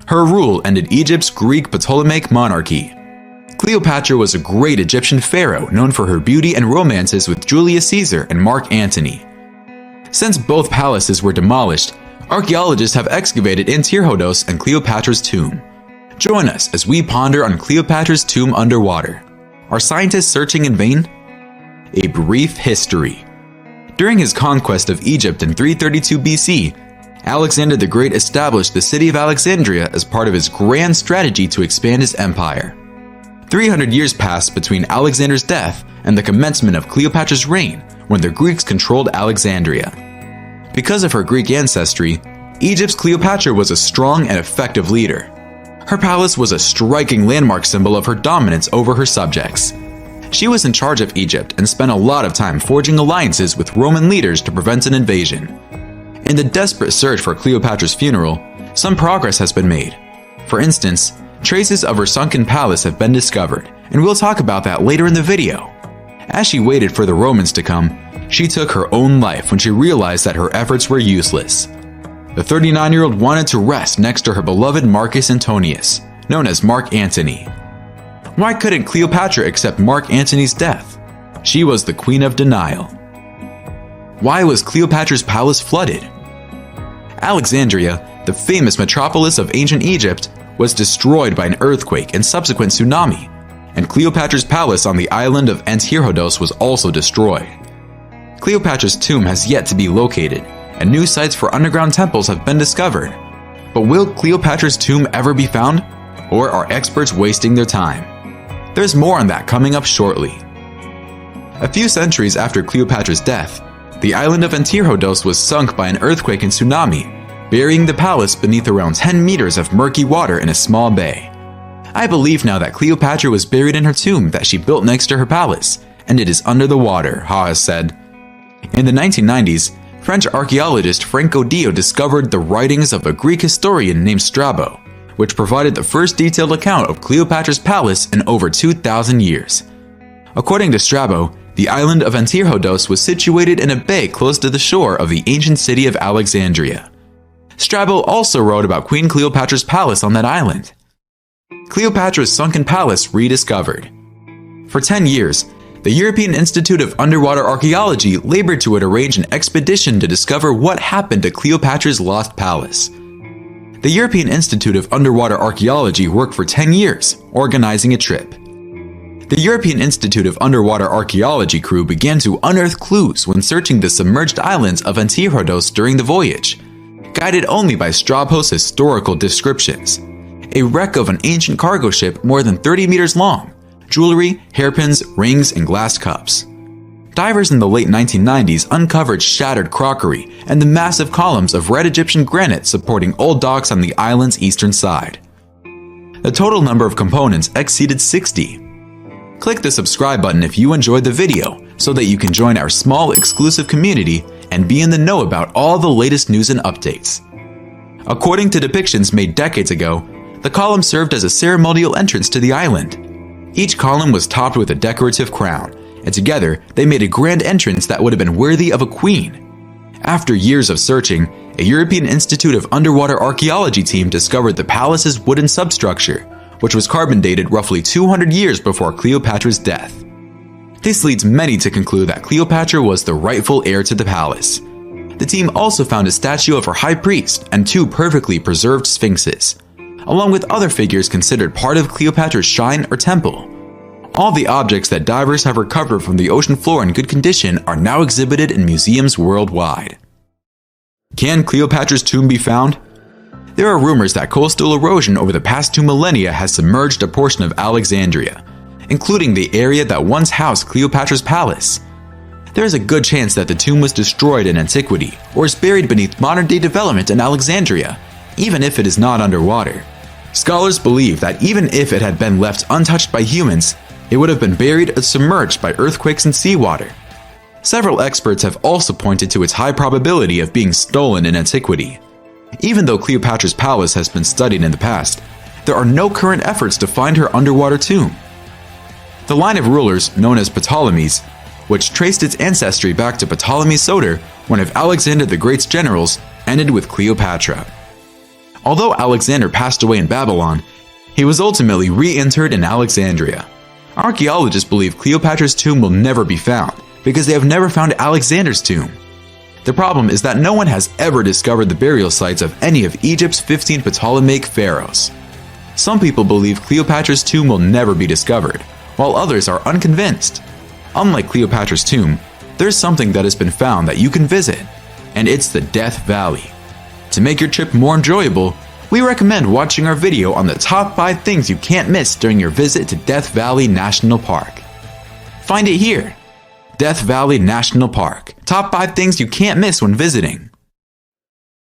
Her rule ended Egypt's Greek Ptolemaic monarchy. Cleopatra was a great Egyptian pharaoh known for her beauty and romances with Julius Caesar and Mark Antony. Since both palaces were demolished, archaeologists have excavated Antirhodos and Cleopatra's tomb. Join us as we ponder on Cleopatra's tomb underwater. Are scientists searching in vain? A brief history. During his conquest of Egypt in 332 BC, Alexander the Great established the city of Alexandria as part of his grand strategy to expand his empire. 300 years passed between Alexander's death and the commencement of Cleopatra's reign, when the Greeks controlled Alexandria. Because of her Greek ancestry, Egypt's Cleopatra was a strong and effective leader. Her palace was a striking landmark symbol of her dominance over her subjects. She was in charge of Egypt and spent a lot of time forging alliances with Roman leaders to prevent an invasion. In the desperate search for Cleopatra's funeral, some progress has been made. For instance, traces of her sunken palace have been discovered, and we'll talk about that later in the video. As she waited for the Romans to come, she took her own life when she realized that her efforts were useless. The 39-year-old wanted to rest next to her beloved Marcus Antonius, known as Mark Antony. Why couldn't Cleopatra accept Mark Antony's death? She was the queen of denial. Why was Cleopatra's palace flooded? Alexandria, the famous metropolis of ancient Egypt, was destroyed by an earthquake and subsequent tsunami, and Cleopatra's palace on the island of Antirhodos was also destroyed. Cleopatra's tomb has yet to be located, and new sites for underground temples have been discovered. But will Cleopatra's tomb ever be found? Or are experts wasting their time? There's more on that coming up shortly. A few centuries after Cleopatra's death, the island of Antirhodos was sunk by an earthquake and tsunami, burying the palace beneath around 10 meters of murky water in a small bay. I believe now that Cleopatra was buried in her tomb that she built next to her palace, and it is under the water, Ha has said. In the 1990s, French archaeologist Franco Dio discovered the writings of a Greek historian named Strabo, which provided the first detailed account of Cleopatra's palace in over 2,000 years. According to Strabo, the island of Antirhodos was situated in a bay close to the shore of the ancient city of Alexandria. Strabo also wrote about Queen Cleopatra's palace on that island. Cleopatra's sunken palace rediscovered. For 10 years, the European Institute of Underwater Archaeology labored to arrange an expedition to discover what happened to Cleopatra's lost palace. The European Institute of Underwater Archaeology worked for 10 years, organizing a trip. The European Institute of Underwater Archaeology crew began to unearth clues when searching the submerged islands of Antirhodos during the voyage, guided only by Strabo's historical descriptions. A wreck of an ancient cargo ship more than 30 meters long, jewelry, hairpins, rings, and glass cups. Divers in the late 1990s uncovered shattered crockery and the massive columns of red Egyptian granite supporting old docks on the island's eastern side. The total number of components exceeded 60. Click the subscribe button if you enjoyed the video so that you can join our small exclusive community and be in the know about all the latest news and updates. According to depictions made decades ago, the column served as a ceremonial entrance to the island. Each column was topped with a decorative crown, and together they made a grand entrance that would have been worthy of a queen. After years of searching, a European Institute of Underwater Archaeology team discovered the palace's wooden substructure, which was carbon dated roughly 200 years before Cleopatra's death. This leads many to conclude that Cleopatra was the rightful heir to the palace. The team also found a statue of her high priest and 2 perfectly preserved sphinxes, along with other figures considered part of Cleopatra's shrine or temple. All the objects that divers have recovered from the ocean floor in good condition are now exhibited in museums worldwide. Can Cleopatra's tomb be found? There are rumors that coastal erosion over the past 2 millennia has submerged a portion of Alexandria, including the area that once housed Cleopatra's palace. There is a good chance that the tomb was destroyed in antiquity or is buried beneath modern-day development in Alexandria, even if it is not underwater. Scholars believe that even if it had been left untouched by humans, it would have been buried or submerged by earthquakes and seawater. Several experts have also pointed to its high probability of being stolen in antiquity. Even though Cleopatra's palace has been studied in the past, there are no current efforts to find her underwater tomb. The line of rulers, known as Ptolemies, which traced its ancestry back to Ptolemy Soter, one of Alexander the Great's generals, ended with Cleopatra. Although Alexander passed away in Babylon, he was ultimately re-interred in Alexandria. Archaeologists believe Cleopatra's tomb will never be found because they have never found Alexander's tomb. The problem is that no one has ever discovered the burial sites of any of Egypt's 15 Ptolemaic pharaohs. Some people believe Cleopatra's tomb will never be discovered, while others are unconvinced. Unlike Cleopatra's tomb, there's something that has been found that you can visit, and it's the Death Valley. To make your trip more enjoyable, we recommend watching our video on the top 5 things you can't miss during your visit to Death Valley National Park. Find it here. Death Valley National Park. Top 5 things you can't miss when visiting.